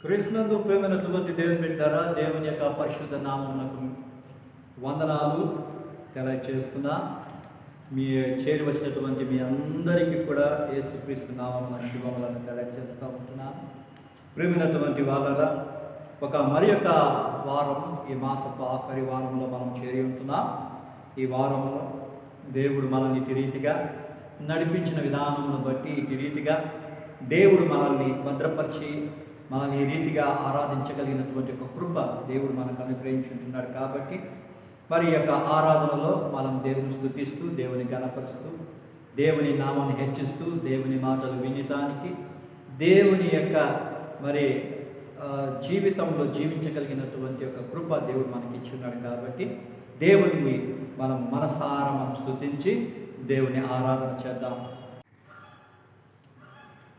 క్రీస్తునందు ప్రేమైనటువంటి దేవుని బిడ్డలారా, దేవుని యొక్క పరిశుద్ధ నామమునకు వందనాలు తెలియజేస్తున్నా. మీ చేరి వచ్చినటువంటి మీ అందరికీ కూడా యేసుక్రీస్తు నామమున శుభములను తెలియజేస్తూ ఉంటున్నాను. ప్రేమైనటువంటి వాళ్ళరా, మరి యొక్క వారం, ఈ మాసపు ఆఖరి వారంలో మనం చేరి ఉంటున్నాం. ఈ వారంలో దేవుడు మనల్ని ఇటు రీతిగా నడిపించిన విధానమును బట్టి, ఇటు రీతిగా దేవుడు మనల్ని భద్రపరిచి మనల్ని ఈ రీతిగా ఆరాధించగలిగినటువంటి ఒక కృప దేవుడు మనకు అనుగ్రహించుంటున్నాడు. కాబట్టి మరి యొక్క ఆరాధనలో మనం దేవుని స్తుతిస్తూ, దేవుని గణపరుస్తూ, దేవుని నామాన్ని హెచ్చిస్తూ, దేవుని మాటలు వినటానికి, దేవుని యొక్క మరి జీవితంలో జీవించగలిగినటువంటి ఒక కృప దేవుడు మనకి ఇచ్చున్నాడు. కాబట్టి దేవుడిని మనం మనసారా మనం స్తుతించి దేవుని ఆరాధన చేద్దాం.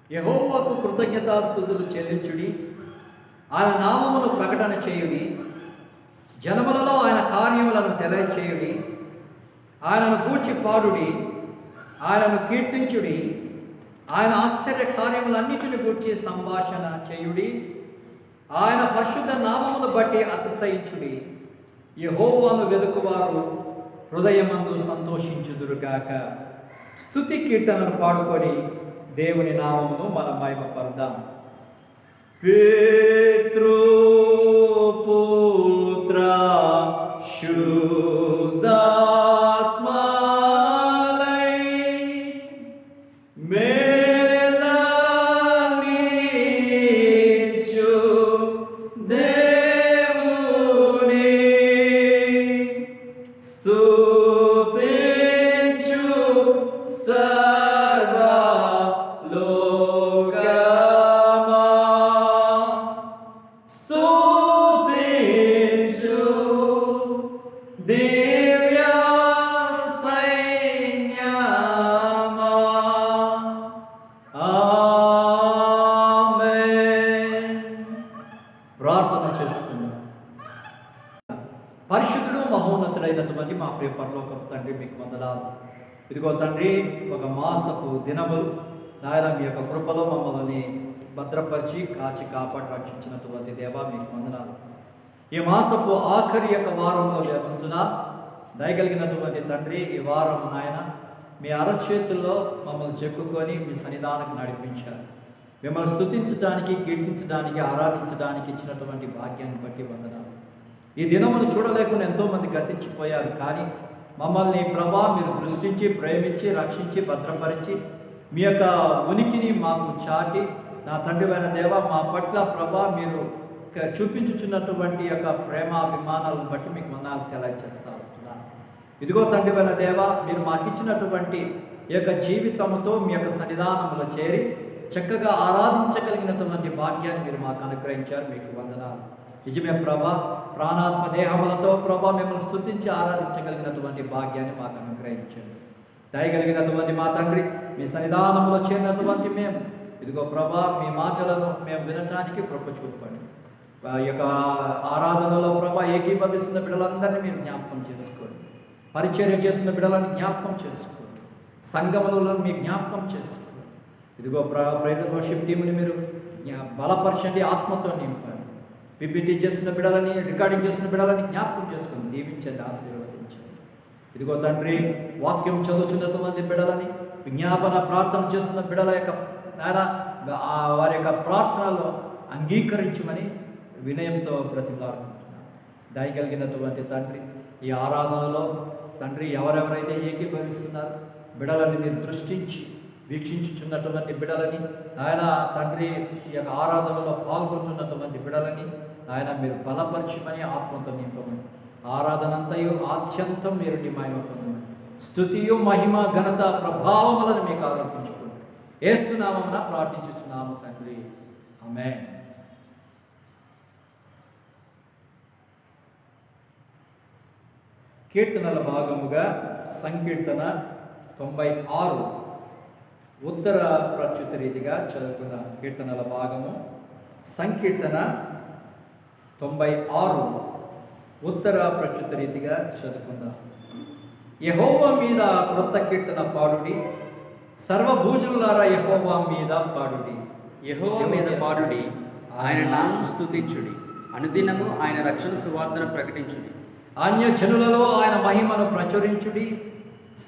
యెహోవాకు కృతజ్ఞతాస్తుతులు చెల్లించుడి, ఆయన నామమును ప్రకటన చేయుడి, జనములలో ఆయన కార్యములను తెలియచేయుడి, ఆయనను గూర్చి పాడుడి, ఆయనను కీర్తించుడి, ఆయన ఆశ్చర్య కార్యములన్నిటిని గూర్చి సంభాషణ చేయుడి, ఆయన పరిశుద్ధ నామమును బట్టి అతిశయించుడి. యెహోవాను వెదుకువారు హృదయమందు సంతోషించుదురుగాక. స్తుతి కీర్తనను పాడుకొని దేవుని నామమును మనం మహిమపరుద్దాం. పితృ పుత్ర శుద్ధాత్మలై మేళనించు దేవుని స్తుతించు పరిశుద్ధుడు మహోన్నతుడైనటువంటి మా ప్రియ పరలోకపు తండ్రి, మీకు వందనాలు. ఇదిగో తండ్రి, ఒక మాసపు దినములు నాయన మీ యొక్క కృపలో మమ్మల్ని భద్రపరిచి కాచి కాపాడి రక్షించినటువంటి దేవా, మీకు వందనాలు. ఈ మాసపు ఆఖరి యొక్క వారంలో జరుగుతున్నా దయగలిగినటువంటి తండ్రి, ఈ వారం నాయన మీ అరచేతుల్లో మమ్మల్ని చెక్కుకొని మీ సన్నిధానానికి నడిపించారు. మిమ్మల్ని స్తుతించడానికి, కీర్తించడానికి, ఆరాధించడానికి ఇచ్చినటువంటి భాగ్యాన్ని బట్టి వందనాలు. ఈ దినమును చూడలేకుండా ఎంతోమంది గతించిపోయారు, కానీ మమ్మల్ని ప్రభా మీరు దృష్టించి, ప్రేమించి, రక్షించి, భద్రపరిచి మీ యొక్క ఉనికిని మాకు చాటి, నా తండ్రివైన దేవ మా పట్ల ప్రభా మీరు చూపించుచున్నటువంటి యొక్క ప్రేమ అభిమానాలను బట్టి మీకు వందనాలు తెలియజేస్తా ఉంటున్నాను. ఇదిగో తండ్రివైన దేవ, మీరు మాకు ఇచ్చినటువంటి ఈ యొక్క జీవితంతో మీ యొక్క సన్నిధానంలో చేరి చక్కగా ఆరాధించగలిగినటువంటి భాగ్యాన్ని మీరు మాకు అనుగ్రహించారు. మీకు వందనాలు. నిజమే ప్రభా, ప్రాణాత్మ దేహములతో ప్రభా మిమ్మల్ని స్తుతించి ఆరాధించగలిగినటువంటి భాగ్యాన్ని మాకు అనుగ్రహించండి. దయగలిగినటువంటి మా తండ్రి, మీ సన్నిధానంలో చేరినటువంటి మేము ఇదిగో ప్రభా మీ మాటలను మేము వినటానికి కృప చూపండి. ఈ యొక్క ఆరాధనలో ప్రభా ఏకీభవిస్తున్న బిడ్డలందరినీ మీరు జ్ఞాపకం చేసుకోండి. పరిచర్య చేస్తున్న బిడ్డలను జ్ఞాపకం చేసుకోండి. సంఘములను మీ జ్ఞాపకం చేసుకోండి. ఇదిగో ప్రైజ్ అండ్ వర్షిప్ టీముని మీరు బలపరచండి, ఆత్మతో నింపండి. పిపిటి చేస్తున్న బిడ్డలని, రికార్డింగ్ చేస్తున్న బిడ్డలని జ్ఞాపకం చేసుకొని దీవించండి, ఆశీర్వదించండి. ఇదిగో తండ్రి, వాక్యం చదువుతున్నటువంటి బిడ్డలని, విజ్ఞాపన ప్రార్థన చేస్తున్న బిడ్డల యొక్క వారి యొక్క ప్రార్థనలో అంగీకరించమని వినయంతో బ్రతిమలాడుకుంటున్నాను. దయగలిగినటువంటి తండ్రి, ఈ ఆరాధనలో తండ్రి ఎవరెవరైతే ఏకీభవిస్తున్నారు బిడ్డలని మీరు దృష్టించి వీక్షించుచున్నటువంటి బిడ్డలని ఆయన తండ్రి, ఈ యొక్క ఆరాధనలో పాల్గొంటున్నటువంటి బిడ్డలని ఆయన మీరు బలపరచమని, ఆత్మతో నింపమని, ఆరాధన అంతయు ఆద్యంతం మీరు నీ మహిమ పొందమని, స్తుతియు మహిమ ఘనత ప్రభావములను మీకు ఆరోపించుకోండి. యేసు నామమున ప్రార్థించుచున్నాము తండ్రి, ఆమేన్. కీర్తనల భాగముగా సంకీర్తన 96 ఉత్తర ప్రత్యుత రీతిగా చదువుకున్న కీర్తనల భాగము సంకీర్తన 96 ఉత్తర ప్రత్యుత రీతిగా చదువుకుందాం. యెహోవా మీద క్రొత్త కీర్తన పాడుడి, సర్వభూజనులారా యెహోవా మీద పాడుడి. యెహోవా మీద పాడుడి, ఆయన నామం స్తుతించుడి. అనుదినము ఆయన రక్షణ సువార్తను ప్రకటించుడి. అన్య జనులలో ఆయన మహిమను ప్రచురించుడి.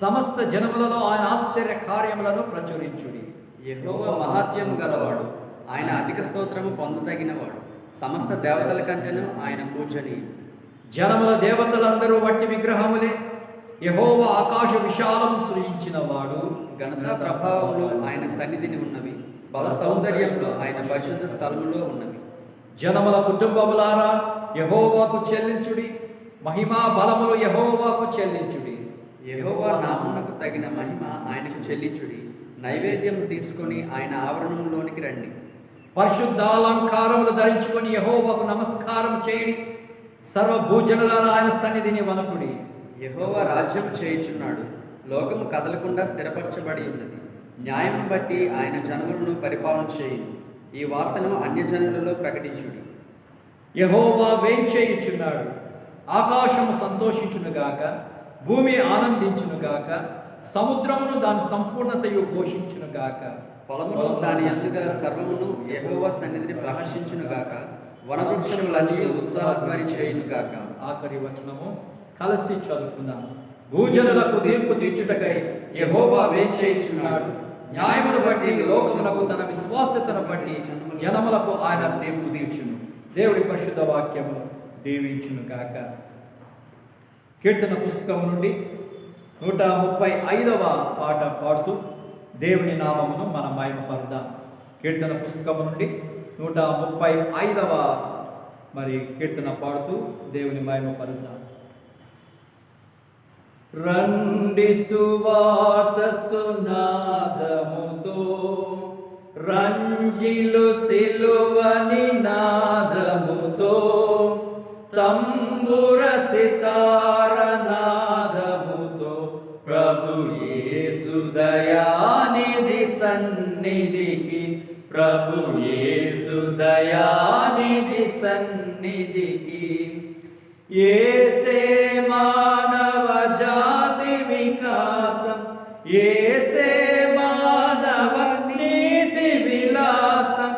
సమస్త జనములలో ఆయన ఆశ్చర్య కార్యములను ప్రచురించుడి. యెహోవా మహాత్యము గలవాడు, ఆయన అధిక స్తోత్రము పొందదగినవాడు. సమస్త దేవతల కంటేను ఆయన పూజనీయుడు. జనముల దేవతలందరూ వట్టి విగ్రహములే. యెహోవా ఆకాశ విశాలము సృజించిన వాడు. ఘనత ప్రభావంలో ఆయన సన్నిధిని ఉన్నవి. బల సౌందర్యంలో ఆయన పరిశుద్ధ స్థలములో ఉన్నవి. జనముల కుటుంబములారా యెహోవాకు చెల్లించుడి. మహిమా బలములు యెహోవాకు చెల్లించుడి. యెహోవా నామమునకు తగిన మహిమ ఆయనకు చెల్లించుడి. నైవేద్యం తీసుకొని ఆయన ఆవరణంలోనికి రండి. పరిశుద్ధాలంకారములు ధరించుకొని యెహోవాకు నమస్కారం చేయుడి. సర్వభూజనులారా ఆయన సన్నిధిని వనకుడి. యెహోవా రాజ్యం చేయుచున్నాడు, లోకము కదలకుండా స్థిరపరచబడి ఉన్నది. న్యాయం బట్టి ఆయన జనములను పరిపాలన చేయును. ఈ వార్తను అన్యజనులలో ప్రకటించుడి. యెహోవా వేంచేయుచున్నాడు. ఆకాశము సంతోషించునుగాక, భూమి ఆనందించునుగాక, సముద్రమును దాని సంపూర్ణతయు ఘోషించునుగాక. పొలమును దాని అందుగల సర్వమును యెహోవా సన్నిధిని ప్రహర్షించునుగాక. వనవృక్షములన్నీ ఉత్సాహధ్వని చేయునుగాక. ఆఖరి వచనము కలిసి చదువుకుందాం. భూజనులకు తీర్పు తీర్చుటకై యెహోవా వేంచేయుచున్నాడు. న్యాయమును బట్టి లోకమునకు తన విశ్వాసతను బట్టి జనములకు ఆయన తీర్పు తీర్చును. దేవుడి పరిశుద్ధ వాక్యము దీవించును గాక. కీర్తన పుస్తకం నుండి 135వ పాట పాడుతూ దేవుని నామమును మనం మహిమపరుద్దాం. కీర్తన పుస్తకం నుండి 135వ కీర్తన పాడుతూ దేవుని మహిమపరుద్దాం. రండి సువార్త సునాదముతో, రంజిలు సిలువని నాదముతో, తంబుర సితార నాదముతో, ప్రభు యేసు దయానిధి సన్నిధికి, ప్రభు యేసు దయానిధి సన్నిధికి. యేసే మానవ జాతి వికాసం, యేసే మానవ నీతి విలాసం,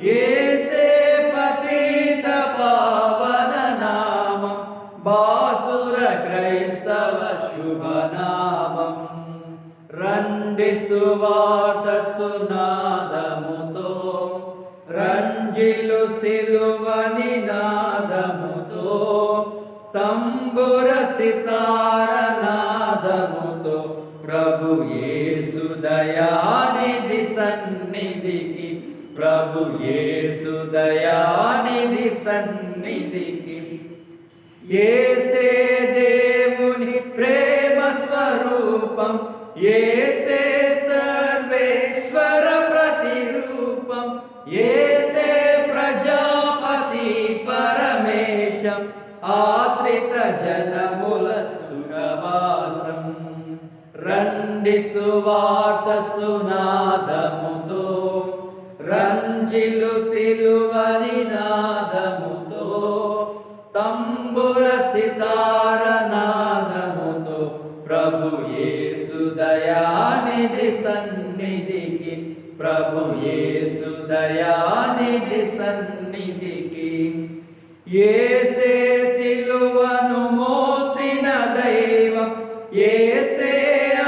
యేసే పతిత పావన నామం, బాసుర క్రైస్తవ శుభనామం. రండి సువార్త సునాదముతో, రంజిలు సిలువని నాదముతో, తంబుర సితార నాదముతో, ప్రభు యేసు దయానిధి సన్నిధికి, ప్రభు యేసు దయానిధి సన్నిధికి. యేసే దేవుని ప్రేమ స్వరూపం, యేసే సర్వేశ్వర ప్రతిరూపం, యేసే ప్రజాపతి పరమేశం, ఆశ్రిత జనముల సురవాసం. రండి సువార్త సునాదముతో, రంజిలు సిలువని నాదముతో, తంబుర సితార నాదముతో, ప్రభు యేసు దయానిధి సన్నిధికి, ప్రభు యేసు దయానిధి సన్నిధికి. యేసే సిలువను మోసిన దైవం, యేసే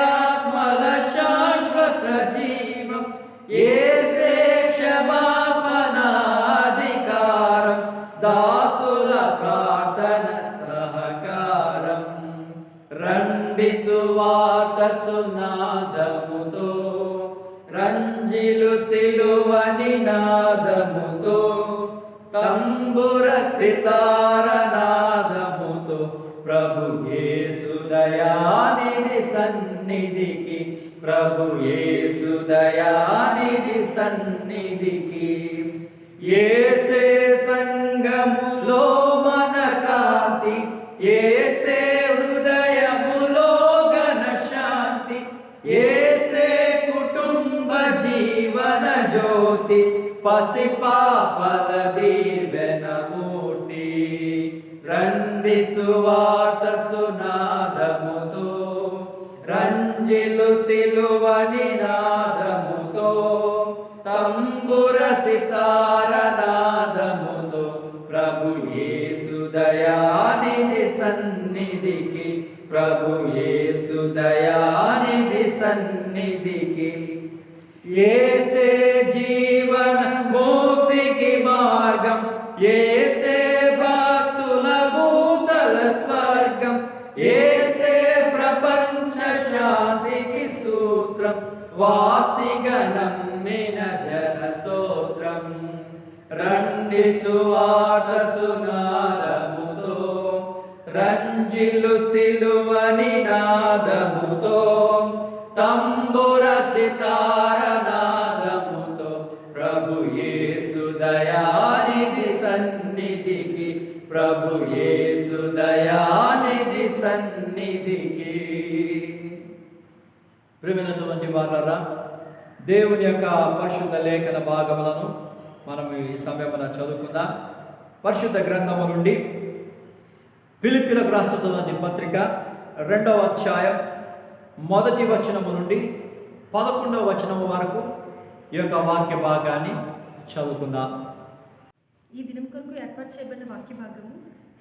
ఆత్మల శాశ్వత జీవం, యేసే క్షమాపణ అధికారం, దాసుల ప్రార్థన సహకారం. రండి సువార్త సునాదముతో, రంజిలు సిలువని నాదముతో, తంబుర సితార నాదముతో, ప్రభు యేసు దయానిధి సన్నిధికి, ప్రభు యేసు దయానిధి సన్నిధికి. యేసే సంగములో మన కాంతి, యేసే హృదయములో ఘన శాంతి, యేసే కుటుంబ జీవన జ్యోతి, పసిపాపల దీవెన మూర్తి. రండి సువార్త సునాదముతో, రంజిలు సిలువని నాదముతో, తంబుర సితార నాద సన్నిధికి, ప్రభు యేసు దయానిధి సన్నిధికి. యేసే జీవన ముక్తికి మార్గం, యేసే భక్తుల భూతల స్వర్గం, యేసే ప్రపంచ శాంతికి సూత్రం, వాసిగా నమ్మిన జన స్తోత్రం. రండి సువార్త సునాదముతో, రంజిలు సిలువ నినాదముతో, తంబుర సితార నాదముతో, ప్రభు యేసు దయానిధి సన్నిధికి, ప్రభు యేసు దయానిధి సన్నిధికి. ప్రియమైనటువంటి వారలారా, దేవుని యొక్క పరిశుద్ధ లేఖన భాగములను మనం ఈ సమయమున చదువుకుందాం. పరిశుద్ధ గ్రంథము నుండి ఫిలిప్పీలకు రాస్తున్నటువంటి పత్రిక 2వ అధ్యాయం 1వ వచనము నుండి 11వ వచనము వరకు ఈ యొక్క వాక్య భాగాన్ని చదువుకుందాం. ఈ దినం కొరకు ఏర్పాటు చేయబడిన వాక్య భాగము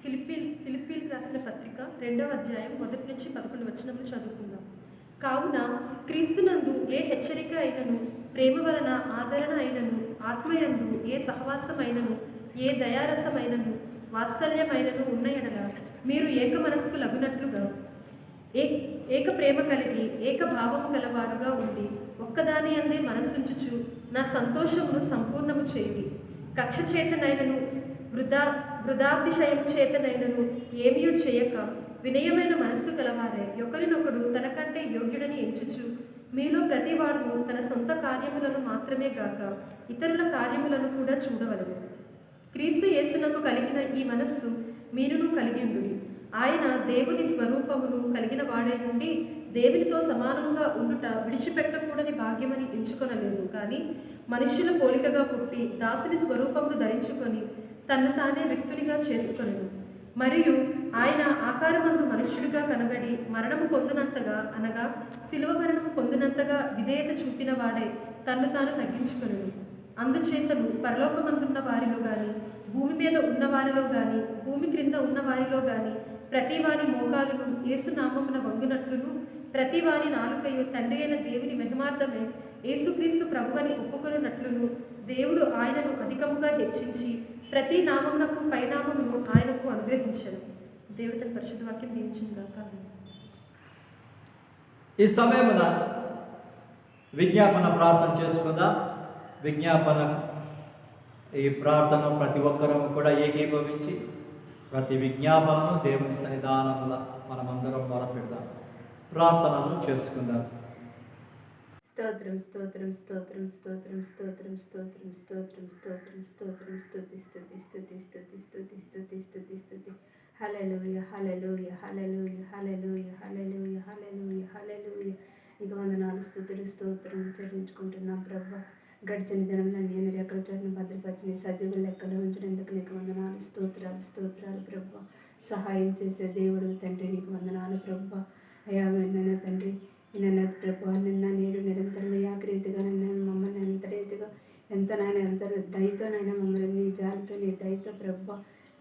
ఫిలిప్పీలకు రాసిన పత్రిక 2వ అధ్యాయం 1 నుంచి 11 వచనములు చదువుకుందాం. కావున క్రీస్తునందు ఏ హెచ్చరిక అయినను, ప్రేమ వలన ఆదరణ అయినను, ఆత్మయందు ఏ సహవాసమైనను, ఏ దయారసమైనను, వాత్సల్యమైనను ఉన్న ఎడల మీరు ఏక మనస్కు లగునట్లుగా ఏక ప్రేమ కలిగి ఏక భావము గలవారుగా ఉండి ఒక్కదాని అందే మనస్సుంచుచు నా సంతోషమును సంపూర్ణము చేయుడి. కక్ష చేతనైనను వృధాతిశయం చేతనైనను ఏమీ చేయక వినయమైన మనస్సు గలవారే ఒకరినొకడు తనకంటే యోగ్యుడని ఎంచుచు మీలో ప్రతివాడును తన సొంత కార్యములను మాత్రమే గాక ఇతరుల కార్యములను కూడా చూడవలెను. క్రీస్తు యేసునకు కలిగిన ఈ మనస్సు మీరును కలిగి ఉండుడి. ఆయన దేవుని స్వరూపమును కలిగిన వాడే నుండి దేవునితో సమానముగా ఉండుట విడిచిపెట్టకూడని భాగ్యమని ఎంచుకొనలేదు, కానీ మనుష్యుల పోలికగా పుట్టి దాసుని స్వరూపమును ధరించుకొని తన్ను తానే రిక్తునిగా చేసుకొనెను. మరియు ఆయన ఆకారమందు మనుష్యుడిగా కనబడి మరణము పొందినంతగా, అనగా శిలువ మరణము పొందినంతగా విధేయత చూపిన వాడే తన్ను తాను తగ్గించుకొనెను. అందుచేతను పరలోకమందున్న వారిలో గాని, భూమి మీద ఉన్న వారిలో గాని, భూమి క్రింద ఉన్న వారిలో గాని ప్రతి వాని మోకాలును యేసునామమున వంగునట్లును, ప్రతి వాని నాలుకయు తండ్రి అయిన దేవుని మహిమార్థమే యేసుక్రీస్తు ప్రభువని ఒప్పుకొనున్నట్లును దేవుడు ఆయనను అధికముగా హెచ్చించి ప్రతి నామమునకు పైనామమును ఆయనకు అనుగ్రహించాడు. దేవుడు తన పరిశుద్ధ వాక్యం దీవించుగాక. ఈ సమయమున విజ్ఞాపన ప్రార్థన చేసుకుందాం. విజ్ఞాపన ఈ ప్రార్థన ప్రతి ఒక్కరూ కూడా ఏకీభవించి ప్రతి విజ్ఞాపనను దేవుని సన్నిధానముల మనమందరం మొరపెడదాం. ప్రార్థనను చేసుకుందాం. స్తోత్రం స్తోత్రం స్తోత్రం స్తోత్రం స్తోత్రం స్తోత్రం స్తోత్రం స్తోత్రం స్తోత్రం స్తుతి స్తుతి స్తుతి స్తుతి స్తుతి స్తుతి స్తుతి స్తుతి. హల్లెలూయా హల్లెలూయా హల్లెలూయా హల్లెలూయా హల్లెలూయా హల్లెలూయా హల్లెలూయా. ఇక వందనాలు స్తుతులు స్తోత్రం చెల్లించుకుంటున్నాం ప్రభా. గడిచిన దినంలో నేను రెక్కల చోటును భద్రపరిచి సజీవ లెక్కలో ఉంచినందుకు నీకు వందనాలు స్తోత్రాలు స్తోత్రాలు ప్రభా. సహాయం చేసే దేవుడు తండ్రి నీకు వందనాలు ప్రభా. అయా నైనా తండ్రి నిన్న ప్రభా, నిన్న నేడు నిరంతరం యాకరీతిగా నన్ను మమ్మల్ని ఎంత రీతిగా ఎంత దయతోనైనా మమ్మల్ని నీ జాలితో నీ దయతో ప్రభా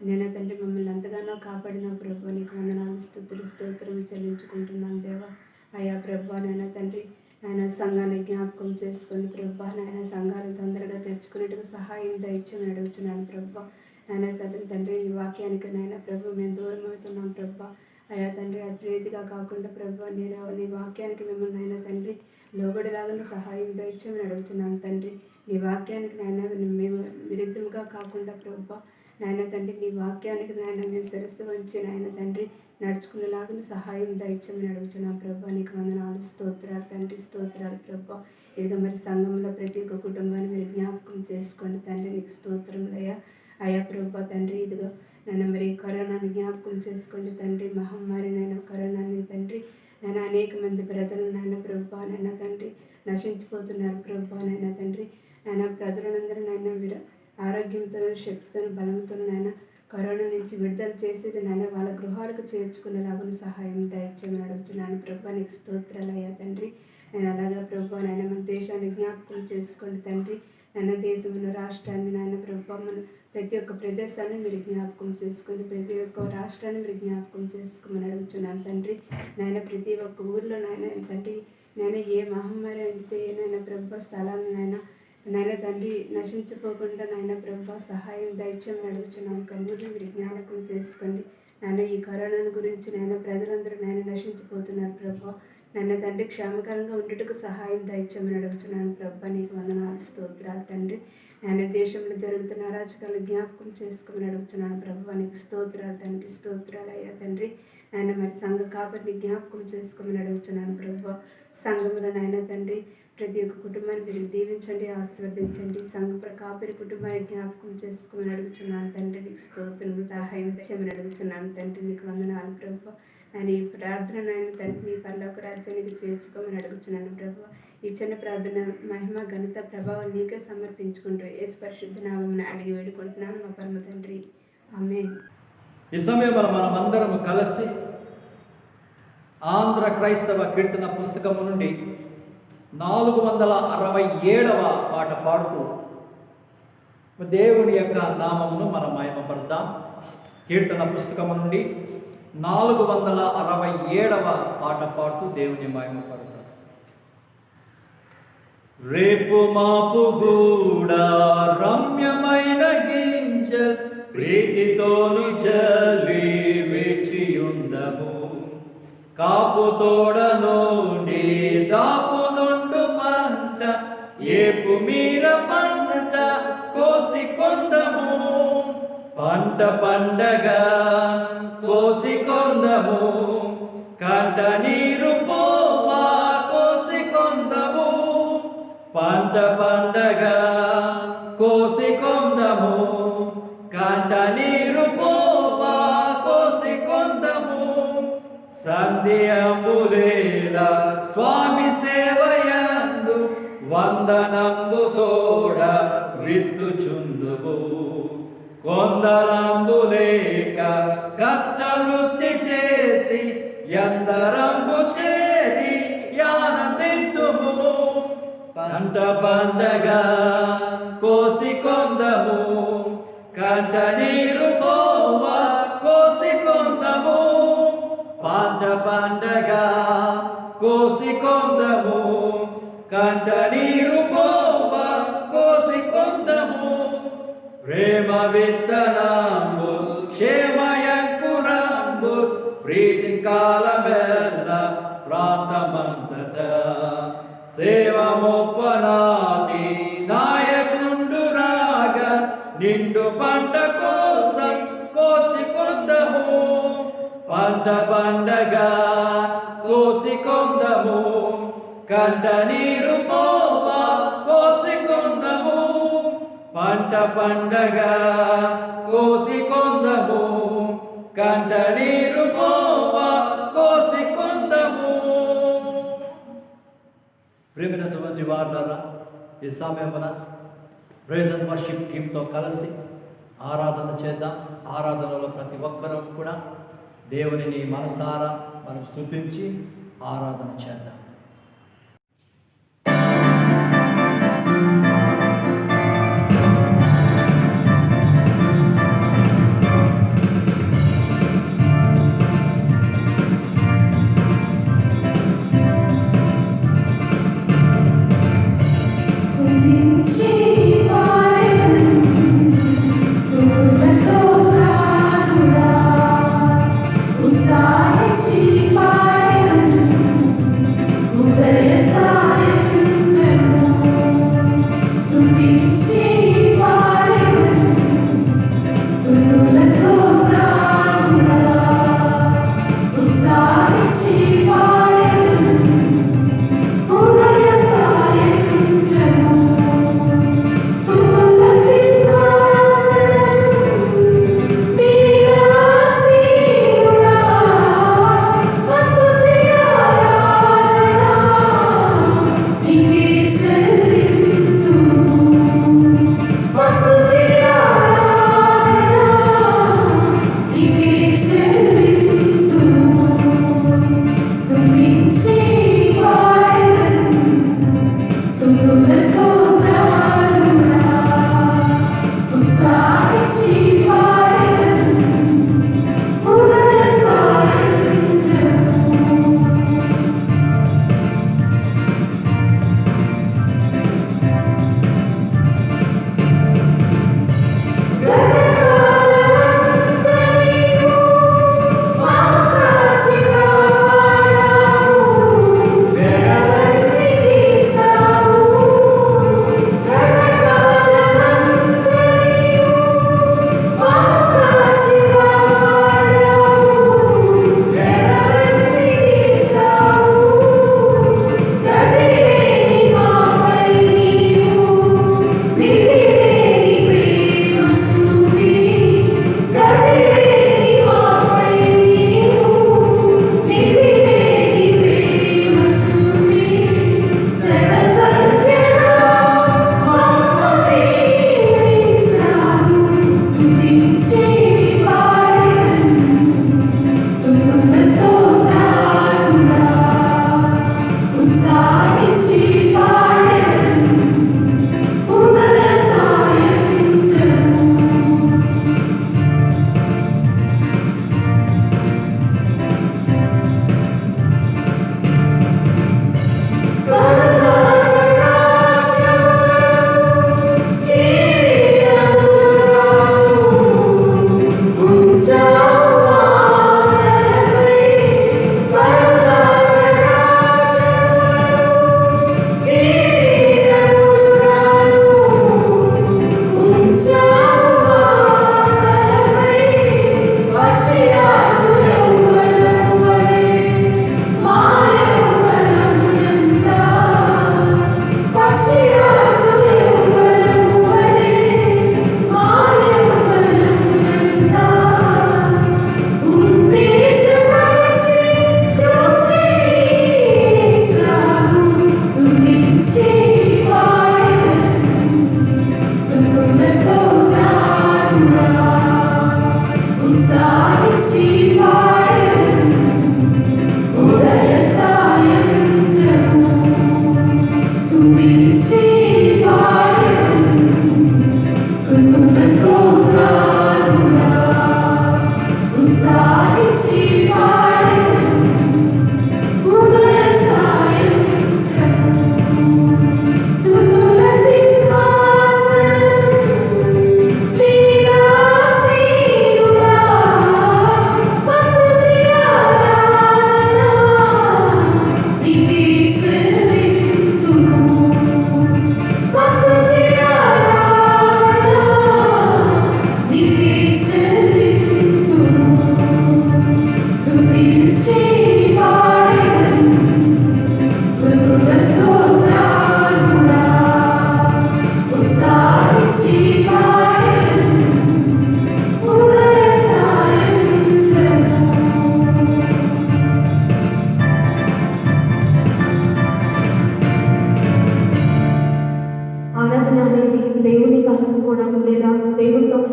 నేను తండ్రి మమ్మల్ని ఎంతగానో కాపాడిన ప్రభా నీకు వందనాలు స్తుతులు స్తోత్రం చెల్లించుకుంటున్నాను దేవా. అయా ప్రభా నైనా తండ్రి ఆయన సంఘాన్ని జ్ఞాపకం చేసుకొని ప్రభా నాయన సంఘాన్ని తొందరగా తెరుచుకునేట్టుగా సహాయం దయచేయమని అడుగుతున్నాను ప్రభా. నాయన సరే తండ్రి ఈ వాక్యానికి నాయన ప్రభు మేము దూరం అవుతున్నాం ప్రభా. అయా తండ్రి అటు రీతిగా కాకుండా ప్రభా నేను నీ వాక్యానికి మిమ్మల్ని అయినా తండ్రి లోబడిలాగానే సహాయం దయచేయమని అడుగుతున్నాను తండ్రి. నీ వాక్యానికి నాయన మేము విరుద్ధంగా కాకుండా ప్రభా నాయన తండ్రి నీ వాక్యానికి నాయన మేము శిరస్సు వంచి నాయన తండ్రి నడుచుకునేలాగా సహాయం దయచేయమని అడుగుతున్నాం ప్రభా. నీకు వందనాలు స్తోత్రాలు తండ్రి స్తోత్రాలు ప్రభా. ఇదిగో మరి సంఘంలో ప్రతి ఒక్క కుటుంబాన్ని మీరు జ్ఞాపకం చేసుకోండి తండ్రి నీకు స్తోత్రములయ్యా. అయా ప్రభా తండ్రి ఇదిగో నన్ను మరి కరోనాని జ్ఞాపకం చేసుకోండి తండ్రి. మహమ్మారి నైనా కరోనాని తండ్రి నేను అనేక మంది ప్రజలు నాయన ప్రభా నైనా తండ్రి నశించిపోతున్నారు ప్రభా నైనా తండ్రి. ఆయన ప్రజలందరూ నైనా మీరు ఆరోగ్యంతో శక్తితో బలంతో నాయన కరోనా నుంచి విడుదల చేసి నాయన వాళ్ళ గృహాలకు చేర్చుకునేలాగా సహాయం దయచేయమని అడుగుతున్నాను ప్రభా. నీకు స్తోత్రాలు అయ్యా తండ్రి. నేను అలాగా ప్రభా నాయన మన దేశాన్ని జ్ఞాపకం చేసుకోండి తండ్రి. నాయన దేశమును రాష్ట్రాన్ని నాయన ప్రభావం ప్రతి ఒక్క ప్రదేశాన్ని మీరు జ్ఞాపకం చేసుకొని ప్రతి ఒక్క రాష్ట్రాన్ని మీరు జ్ఞాపకం చేసుకోమని అడుగుతున్నాను తండ్రి. నాయన ప్రతి ఒక్క ఊర్లో నాయన తండ్రి నాయన ఏ మహమ్మారి అయితే నాయన ప్రభా స్థలాన్ని నాయన తండ్రి నశించిపోకుండా నాయన ప్రభా సహాయం దయచేయమని అడుగుతున్నాను తండ్రి. మీరు జ్ఞాపకం చేసుకోండి నాయన. ఈ కరోనా గురించి నాయన ప్రజలందరూ నాయన నశించిపోతున్నారు ప్రభా. నన్ను తండ్రి క్షేమకరంగా ఉండుటకు సహాయం దయచేయమని అడుగుతున్నాను ప్రభా. నీకు వందనాలు స్తోత్రాలు తండ్రి. నాయన దేశంలో జరుగుతున్న అరాచకాలు జ్ఞాపకం చేసుకోమని అడుగుతున్నాను ప్రభా. నీకు స్తోత్రాలు తండ్రి. స్తోత్రాలు అయ్యా తండ్రి. నాయన మరి సంఘ కాబట్టి జ్ఞాపకం చేసుకోమని అడుగుతున్నాను ప్రభా. సంఘంలో నాయన తండ్రి ప్రతి ఒక్క కుటుంబాన్ని మీరు దీవించండి, ఆశీర్వదించండి. సంఘ కాపరి కుటుంబాన్ని జ్ఞాపకం చేసుకోమని అడుగుతున్నాను తండ్రి. నీకు స్తోత్రం సహాయం చేయమని అడుగుతున్నాను తండ్రి. నీకు వందనాలు ప్రభా. ఆయన ఈ ప్రార్థన నాయన తండ్రి మీ పరలోక రాజ్యానికి చేర్చుకోమని అడుగుతున్నాను ప్రభా. ఈ చిన్న ప్రార్థన మహిమ ఘనత ప్రభావం నీకే సమర్పించుకుంటూ యేసు పరిశుద్ధ నామమున అడిగి వేడుకుంటున్నాను మా పరమ తండ్రి. ఆమేన్. ఈ సమయంలో మనం అందరం కలిసి ఆంధ్ర క్రైస్తవ కీర్తన పుస్తకము నుండి 467వ పాట పాడుతూ దేవుని యొక్క నామమును మనం మహిమపడదాం. కీర్తన పుస్తకము నుండి 467వ పాట పాడుతూ దేవుని మహిమపడదాం. రేపు మాపు కూడా రమ్యమైన గింజ ప్రీతితోని చల్లి వేచియుందము. కాపు తోడ నుండి దాపు నుండు పంట ఏపు మీర పంట కోసి కొందము. పంట పండగ కోసి కొందము. కంట నీరు పోవా కోసి కొందము. పంట పండగ కోసి కొందము. కంట నీరు పోవా కోసి కొందము. సంధ్యంబులేల స్వామి సేవయందు వందనంబు తోడ విత్తుచుందువు. కొందరంబు లేక కష్టవృత్తి చేసి ఎందరంబు చేరి యానందింతుము. పంట పండగ కోసి కొందము. కంట నీరు పోవా కోసి కొందము. పంట పండగ కోసి కొందము. కంట నీరు పోవా కోసి కొందము. ప్రేమ విత్తనంబు క్షేమయంకురంబు ప్రీతి కాలమెల్ల ప్రాంతమంతట. సేవ మొప్పనాటి నాయకుండు రాగా నిండు పంట కోసం కోసి కొందము. పంట పండగ కోసి కొందము. కంట నీరు పోవా కోసి కొందము. పంట పండగ కోసి కొందము. కంట నీరు పోవా కోసి కొందము. ప్రేమైనటువంటి వారులారా, ఈ సమయమున ప్రైజ్ అండ్ వర్షిప్ టీంతో కలిసి ఆరాధన చేద్దాం. ఆరాధనలో ప్రతి ఒక్కరూ కూడా దేవునిని మనసారా మనం స్తుతించి ఆరాధన చేద్దాం. Usai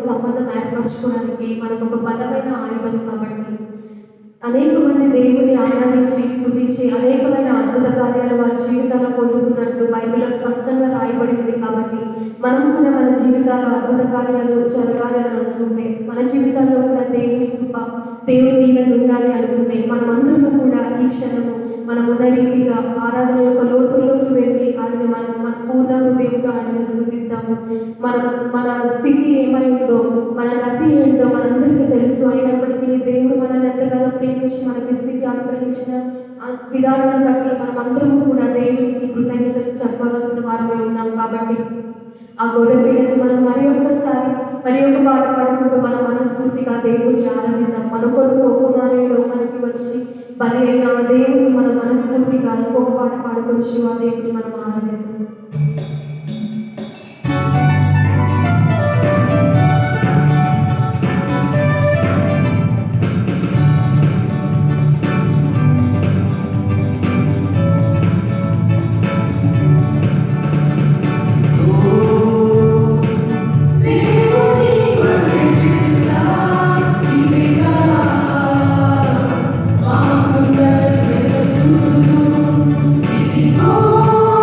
సంబంధం ఏర్పరచుకోవడానికి మనకు ఒక బలమైన ఆయుధం. కాబట్టి అనేక మంది దేవుని ఆరాధించి స్తుతించి అనేకమైన అద్భుత కార్యాలు వారి జీవితాల్లో పొందుకున్నట్లు బైబిల్లో స్పష్టంగా రాయబడింది. కాబట్టి మనం కూడా మన జీవితాల్లో అద్భుత కార్యాలు జరగాలి అని అనుకుంటే, మన జీవితాల్లో కూడా దేవుని కృప, దేవుని దీవెన ఉండాలి అనుకుంటే, మనమందరము కూడా ఈ క్షణము మనం ఉన్న రీతిగా ఆరాధన యొక్క లోతుల్లోకి వెళ్ళి ఆయన మన పూర్ణ హృదయంతో ఆయన స్తుతిద్దాము. మన స్థితి ఏమైందో, మన గతి ఏంటో మనందరికీ తెలుసు. అయినప్పటికీ దేవుడు మనల్ని ఎంతగానో ప్రేమించి మనకి స్థితి అనుగ్రహించిన విధానాన్ని బట్టి మనం అందరము కూడా దేవునికి కృతజ్ఞతలు చెప్పవలసిన వారమే ఉన్నాం. కాబట్టి ఆ గొర్రె పిల్లని మనం మరి ఒక పాట పాడుకుంటూ మన మనస్ఫూర్తిగా దేవుని ఆరాధిద్దాం. మన కొరకు ఒక మారేలో మనకి వచ్చి బలి అయిన ఆ దేవుని మన మనస్ఫూర్తిగా ఇంకొక పాట పాడుకొచ్చి ఆ దేవుని మనం ఆరాధిద్దాం. Oh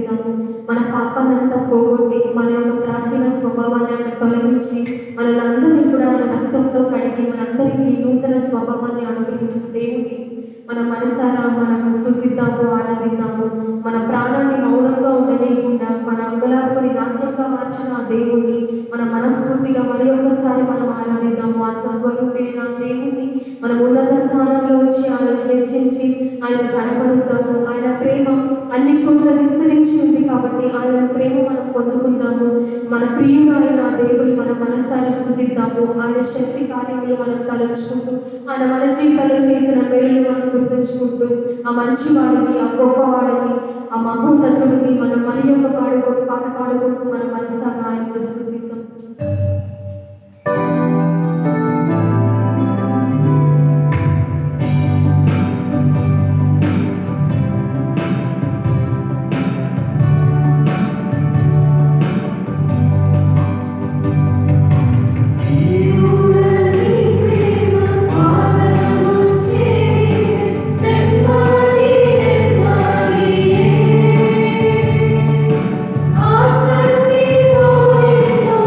స్తుతిద్దాము. మన పాపాన్నంతా పోగొట్టి మన యొక్క ప్రాచీన స్వభావాన్ని ఆయన తొలగించి మనలందరినీ కూడా ఆయన రక్తంతో కడిగి మనందరికీ నూతన స్వభావాన్ని అనుగ్రహించిన దేవుని మన మనసారా మనం స్తుతిద్దాము, ఆరాధిద్దాము. మన ప్రాణాన్ని మౌనంగా ఉండలేకుండా మన అంగలార్పుని నాట్యంగా మార్చిన ఆ దేవుణ్ణి మన మనస్ఫూర్తిగా మరి ఒక్కసారి మనం ఆరాధిద్దాము. ఆత్మస్వరూపైన దేవుణ్ణి మనం ఉన్నత స్థానంలో ఉంచి ఆయన హెచ్చించి ఆయన కనపడుతాము. ఆయన ప్రేమ అన్ని చోట్ల విస్తరించి ఉంది కాబట్టి ఆయన ప్రేమ మనం పొందుకుందాము. మన ప్రియుడు అయిన ఆ దేవుని మనం మనసారి స్తుతిద్దాము. ఆయన శక్తి కార్యములు మనం తలంచుకుంటూ ఆయన మన జీవితంలో చేసిన మేలు మనం గుర్తుంచుకుంటూ ఆ మంచివాడిని, ఆ గొప్పవాడిని, ఆ మహోన్నతుడిని మనం మరి ఒక పాట పాడుకుంటూ మన మనసారా ఆయనకు స్తుతిద్దాం. ఆసక్తితో ఎంతో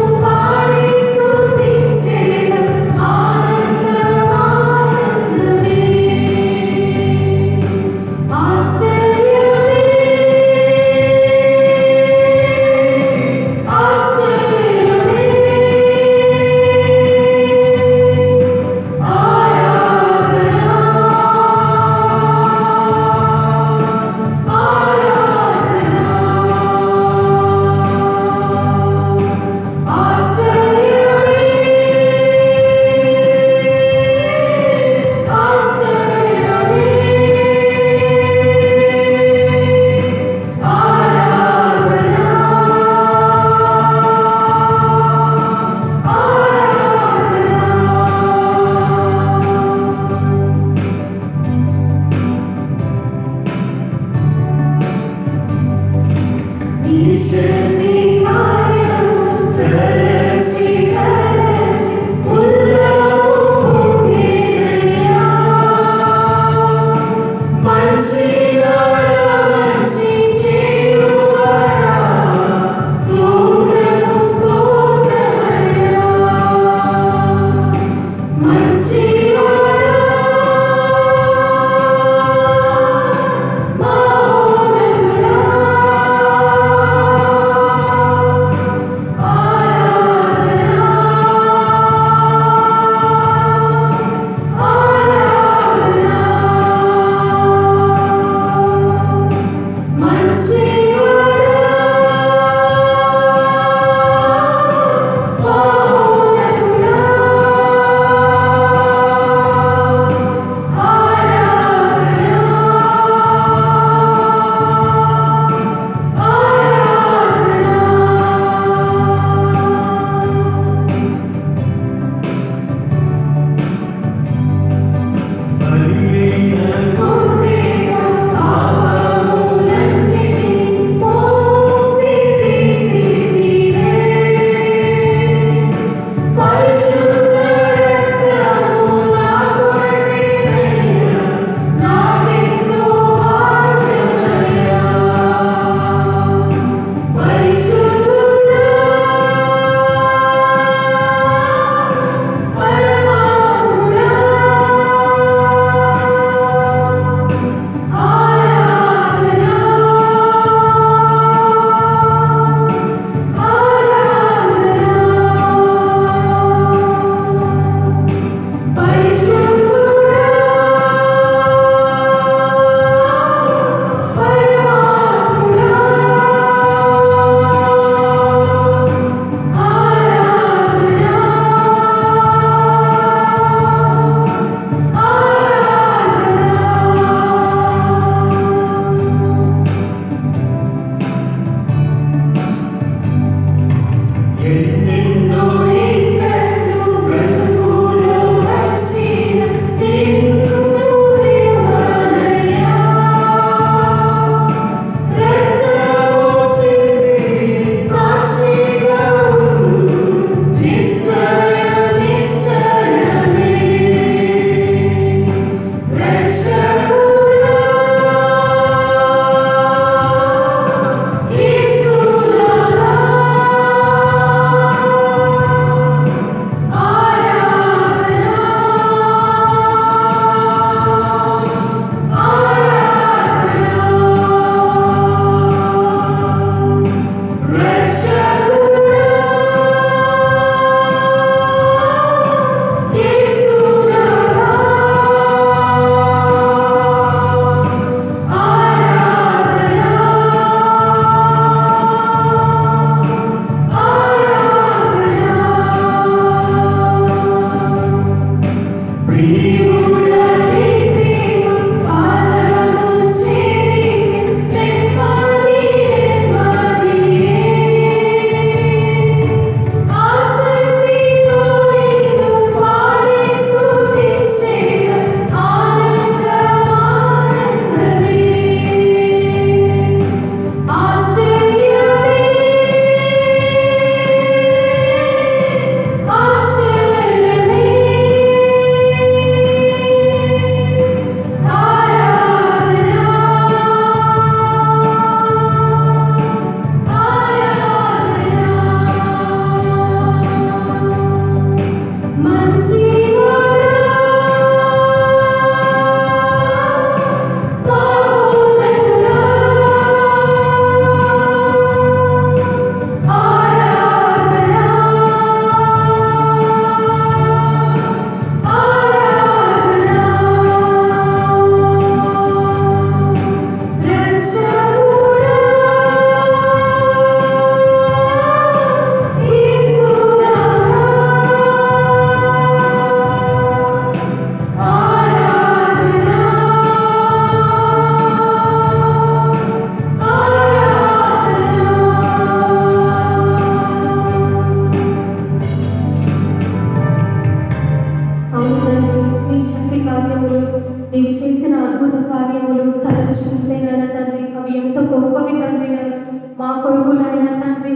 తండ్రి నాయన మా కొరకు నాయన తండ్రి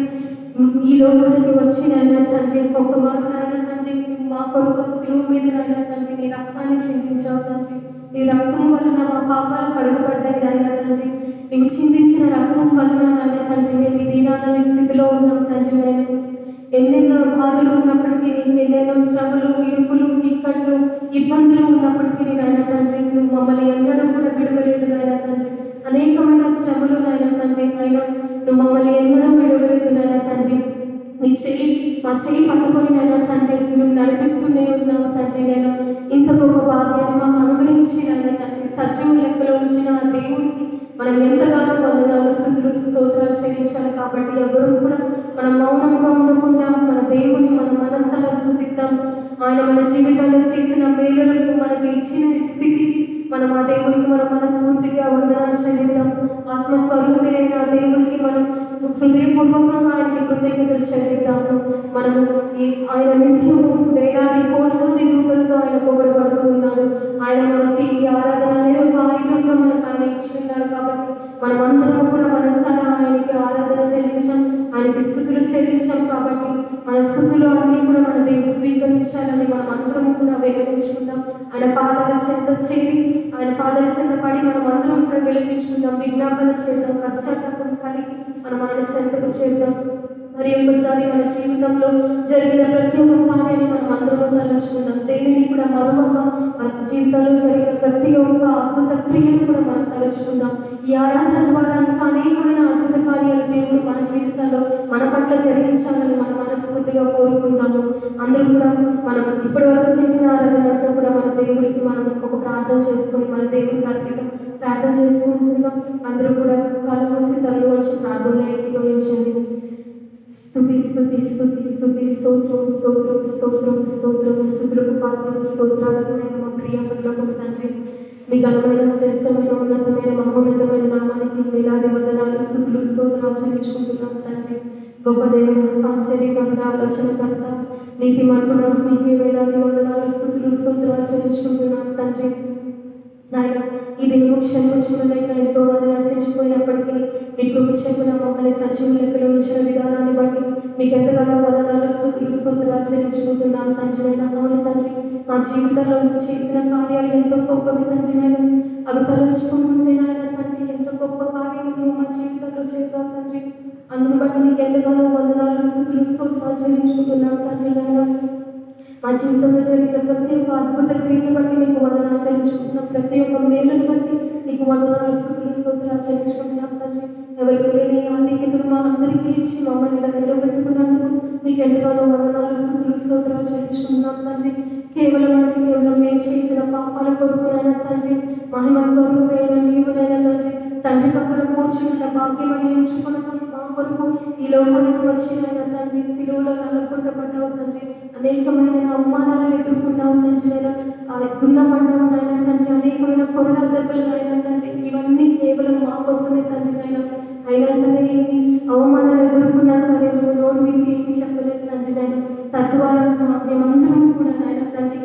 ఈ లోకానికి వచ్చి నాయన తండ్రి ఒక వారు నాయన తండ్రి మా కొరకు శిలువ మీద నాయన తండ్రి నీ రక్తాన్ని చిందించావు తండ్రి. నీ రక్తం వలన మా పాపాలు కడుగబడ్డాయి నాయన తండ్రి. నీవు చిందించిన రక్తం వలన నాయన తండ్రి మేము ఈ దీనాల స్థితిలో ఉన్నాం తండ్రి నాయన. ఎన్నెన్నో బాధలు ఉన్నప్పటికీ ఎన్నెన్నో శ్రమలు ఇరుకులు ఇక్కట్లు ఇబ్బందులు ఉన్నప్పటికీ నాయన తండ్రి నువ్వు మమ్మల్ని ఎన్నడూ కూడా విడవలేదు నాయన తండ్రి. అనేకమైన శ్రమలు నాయన తండ్రి అయినా నువ్వు మమ్మల్ని ఎన్నడూ విడవలేదు నాయన తండ్రి. నీ చెయ్యి మా చెయ్యి పట్టుకొని నాయన తండ్రి నువ్వు నడిపిస్తూనే ఉన్నావు తండ్రి. నేను ఇంత గొప్ప భాగ్యాన్ని మాకు అనుగ్రహించి నాయన తండ్రి సజీవ లెక్కలో ఉంచిన ఆ దేవుడికి మనం ఎంతగానో వందనాలు స్తుతులు స్తోత్రాలు చెల్లించాలి. కాబట్టి ఎవరు కూడా మనం మౌనంగా ఉండకుండా మన దేవుని మన మనస్సారా స్తుతిద్దాం. ఆయన మన జీవితాల్లో చేసిన మేలులకు మనకి ఇచ్చిన స్థితికి మనం ఆ దేవునికి మనం మనస్ఫూర్తిగా వందనాలు చెల్లిద్దాం. ఆత్మస్వరూపి అయిన ఆ దేవునికి మనం హృదయపూర్వకంగా ఆయనకి కృతజ్ఞతలు చెల్లిద్దాము. మనము ఆయన నిత్యము వేలాది కోట్లాది దూతలతో ఆయన పొగడబడుతూ ఉన్నాడు. ఆయన మనకి ఈ ఆరాధన అనేది ఒక ఆయుధంగా మనకు ఆయన ఇచ్చి ఉన్నాడు. కాబట్టి మనమందరం కూడా మనసారా ఆయనకి ఆరాధన చెల్లించాం, ఆయనకి స్తుతులు చెల్లించాం. కాబట్టి మన స్తుతులు అన్నీ కూడా మన దేవుడు స్వీకరించాలని మనం అందరం కూడా వినిపించుకుందాం. ఆయన పాదాల చెంత చేరి ఆయన పాదాల చెంత పడి మనం అందరం కూడా వినిపించుకుందాం, విజ్ఞాపన చేద్దాం, పశ్చాత్తాపం కలిగి మనం ఆయన చెంతకు చేద్దాం. మరి ఒకసారి మన జీవితంలో జరిగిన ప్రతి ఒక్క కార్యాన్ని మనం అందరూ తలంచుకుందాం. దేనిని కూడా మరొక మన జీవితంలో జరిగిన ప్రతి ఒక్క అద్భుత క్రియను కూడా మనం తలుచుకుందాం. ఈ ఆరాధన ద్వారా ఇంకా అనేకమైన అద్భుత కార్యాలు దేవుడు మన జీవితంలో మన పట్ల జరిగించాలని మనం మనస్ఫూర్తిగా కోరుకుందాము. అందరూ కూడా మనం ఇప్పటి వరకు చేసిన ఆరాధన అంతా కూడా మన దేవుడికి మనం ఒక ప్రార్థన చేసుకొని మన దేవుడికి అర్థంగా ప్రార్థన చేసుకుంటున్నాం. అందరూ కూడా కళ్ళు మూసి తల్లు వచ్చి ప్రార్థనలో ఏకీభవించండి. స్తుతి స్తుతి స్తుతి స్తుతి స్తోత్రం స్తోత్రం స్తోత్రం స్తోత్రం స్తుతులకు పాత్రలు స్తోత్రాలమైన మా ప్రియ పరలోకపు తండ్రి, మీ ఘనమైన శ్రేష్టమైన ఉన్నతమైన మహోన్నతమైన నామానికి వేలాది వందనాలు స్తుతులు స్తోత్రాలు చెల్లించుకుంటున్నాం తండ్రి. గొప్ప దేవుడు, ఆశ్చర్యకర్త, ఆలోచనకర్త, నీతిమంతుడ, మీకే వేలాది వందనాలు స్తుతులు స్తోత్రాలు చెల్లించుకుంటున్నాం తండ్రి. నాయన ఈ దినము క్షమించుకునలేక ఎంతో మంది నశించిపోయినప్పటికీ మీ కృప చెప్పున మమ్మల్ని సజీవ లెక్కలో ఉంచిన విధానాన్ని బట్టి మీకు ఎంతగానో వందనాలు స్తుతులు స్తోత్రాలు చెల్లించుకుంటున్నాం తండ్రి. నైనా అవును తండ్రి, మా జీవితంలో మీరు చేసిన కార్యాలు ఎంతో గొప్పవి తండ్రి. నేను అవి తలంచుకుంటుంటే నాయన తండ్రి ఎంతో గొప్ప కార్యాలు మా జీవితంలో చేస్తాం తండ్రి. అందును బట్టి మీకు ఎంతగానో వందనాలు స్తుతులు స్తోత్రాలు చెల్లించుకుంటున్నాం తండ్రి. నైనా మా జీవితంలో జరిగిన ప్రతి ఒక్క అద్భుత క్రియను బట్టి మీకు వందనాలు చెల్లించుకుంటున్నాం. ప్రతి ఒక్క మేలును బట్టి మీకు వందనాలు స్తుతులు స్తోత్రాలు చెల్లించుకుంటున్నాం తండ్రి. ఎవరికి లేని ఆధిక్యతను మా అందరికీ ఇచ్చి మమ్మల్ని ఇలా నిలబెట్టుకున్నందుకు మీకు ఎంతగానో వందనాలు స్తుతులు స్తోత్రాలు చెల్లించుకుంటున్నాం తండ్రి. కేవలం మేము చేసిన పాపాల కొరకునైనా తండ్రి, మహిమ స్వరూపైన నీవునైనా తండ్రి, తండ్రి పక్కన కూర్చున్న భాగ్యమని ఎంచుకున్నాం. మా కొరకు ఈ లోకానికి వచ్చిన తండ్రి శిలువలో నల్లగొట్టబడ్డావు తండ్రి. అనేకమైన అవమానాలు ఎదుర్కొన్నావు తండ్రి. నేను దున్నపడ్డావు నాయన తండ్రి. అనేకమైన కొరడా దెబ్బలు నాయన తండ్రి. ఇవన్నీ కేవలం మా కోసమే తండ్రి. అయినా సరే ఎన్ని అవమానాలు ఎదుర్కొన్నా సరే నువ్వు నోరు విప్పి ఏమి చెప్పలేదు తండ్రి. నేను తద్వారా మేమందరం కూడా నాయన తండ్రి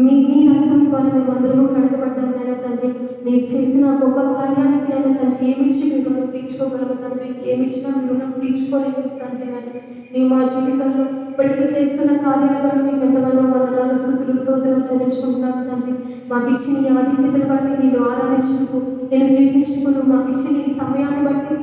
నీ రక్తం ద్వారా మేమందరము కడగబడ్డాం నాయన తండ్రి. నీవు చేసిన గొప్ప కార్యానికి నాయన తండ్రి ఏమిచ్చి మీరు రుణం తీర్చుకోగలము తండ్రి. ఏమిచ్చినా రుణం తీర్చుకోలేదు తండ్రి. నాయన నీవు మా జీవితంలో ఇప్పటికీ చేస్తున్న కార్యాలను బట్టి మీకు ఎంతగానో వందనాలు స్తుతులు స్తోత్రాలు చెల్లించుకుంటున్నాను తండ్రి. మాకు ఇచ్చిన ఈ ఆధిక్యతను బట్టి నేను ఆరాధించుకు నేను కీర్తించుకును మాకు ఇచ్చిన ఈ సమయాన్ని బట్టి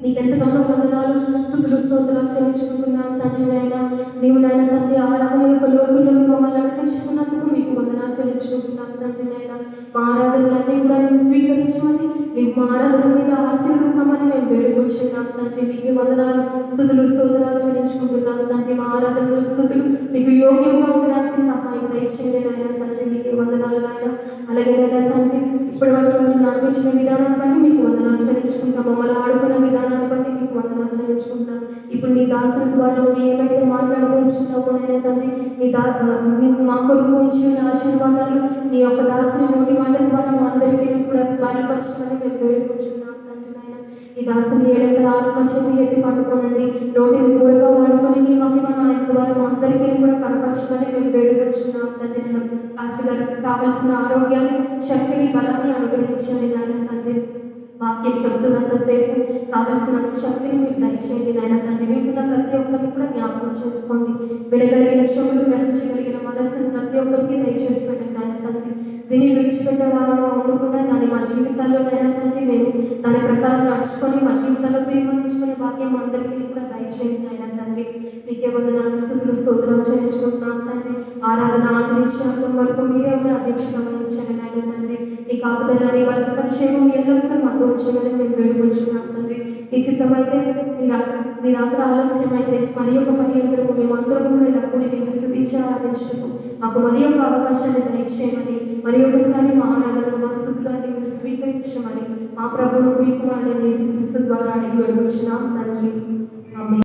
నీకు ఎంతగానో వందనాలు స్తోత్రులు స్తోత్రాలు చెల్లించుకుంటున్నాను తండ్రి. నైనా నీవు నాయన తండ్రి ఆరాధన యొక్క లోతుల్లో మమ్మల్ని నడిపించుకున్నందుకు మీకు వందనాలు చెల్లించుకుంటున్నాను తండ్రి. నైనా మా ఆరాధనలన్నీ కూడా నేను స్వీకరించమని నీకు మా ఆరాధన మీద ఆశీర్వదించమని మేము వేడుకొచ్చున్నాను తండ్రి. మీకు వందనాలు స్తుతులు స్తోత్రాలు చెల్లించుకుంటున్నాను తండ్రి. మా ఆరాధనలు స్తుతులు మీకు యోగ్యంగా ఉండడానికి సహాయం దయచేయండి నాయన తండ్రి. మీకు వందనాలు నాయన. అలాగే నాయన తండ్రి ఇప్పటి వరకు మీరు నడిపించిన విధానాన్ని బట్టి మీకు వందనాలు చెల్లించుకుంటాం. మమ్మల్ని ఆడుకున్న విధానాన్ని బట్టి మీకు వందనాలు చెల్లించుకుంటాం. ఇప్పుడు నీ దాసుల ద్వారా నువ్వు ఏమైతే మాట్లాడవచ్చున్నావో నాయన తండ్రి, నీకు మా కొరకు ఉంచిన ఆశీర్వాదాలు నీ యొక్క దాసుని నోటి మాట ద్వారా మా అందరికీ కూడా బయలుపరచమని మేము వేడుకొచ్చున్నాం తండ్రి. నాయన ఈ దాసుని ఏడంటే ఆత్మచేతి ఎత్తి పట్టుకోనండి, నోటిని కూరగా వాడుకొని నీ మహిమను ఆయన ద్వారా మా అందరికీ కూడా కనపరచమని మేము వేడుకొచ్చున్నాం తండ్రి. నేను పాస్టర్ గారికి కావలసిన ఆరోగ్యాన్ని, శక్తిని, బలాన్ని అనుగ్రహించండి నాయన తండ్రి. వాక్యం చెప్తున్నంతసేపు కావలసిన శక్తిని మీరు దయచేయండి నాయన తండ్రి. వింటున్న ప్రతి ఒక్కరిని కూడా జ్ఞాపకం చేసుకోండి. వినగలిగిన చెవులు, గ్రహించగలిగిన మనస్సును ప్రతి ఒక్కరికి దయచేసుకోండి నాయన తండ్రి. విని విడిచిపెట్టే వారంగా ఉండకుండా దాన్ని మా జీవితాల్లో నాయన తండ్రి మేము దాని ప్రకారం నడుచుకొని మా జీవితాల్లో తీర్మానించుకునే భాగ్యం మా అందరికీ కూడా దయచేయండి నాయన తండ్రి. మీకే వందనాలు, స్తుతులు, స్తోత్రాలు చెల్లించుకుంటున్నాను తండ్రి. ఆరాధన ఆది నుంచి అంతం వరకు మీరే ఉన్న అధ్యక్షత వహించండి నాయన తండ్రి. ఈ కాపుదలని భద్రత క్షేమం ఎల్లప్పుడూ మాతో ఉంచమని మేము వేడుకొంచున్నాం తండ్రి. ఈ చిత్తమైతే మీరు అక్కడ ఆలస్యమైతే మరి ఒక పర్యంతరము మేమందరూ కూడా ఇలా కూడి నేను స్తుతించి ఆరాధించటకు మాకు మరి ఒక అవకాశాన్ని దయచేయమని, మరి ఒకసారి మా ఆరాధన మా స్తుతులని మీరు స్వీకరించమని మా ప్రభువు మీ కుమారుడైన యేసుక్రీస్తు ద్వారా అడిగి వేడుకొంచున్నాం తండ్రి.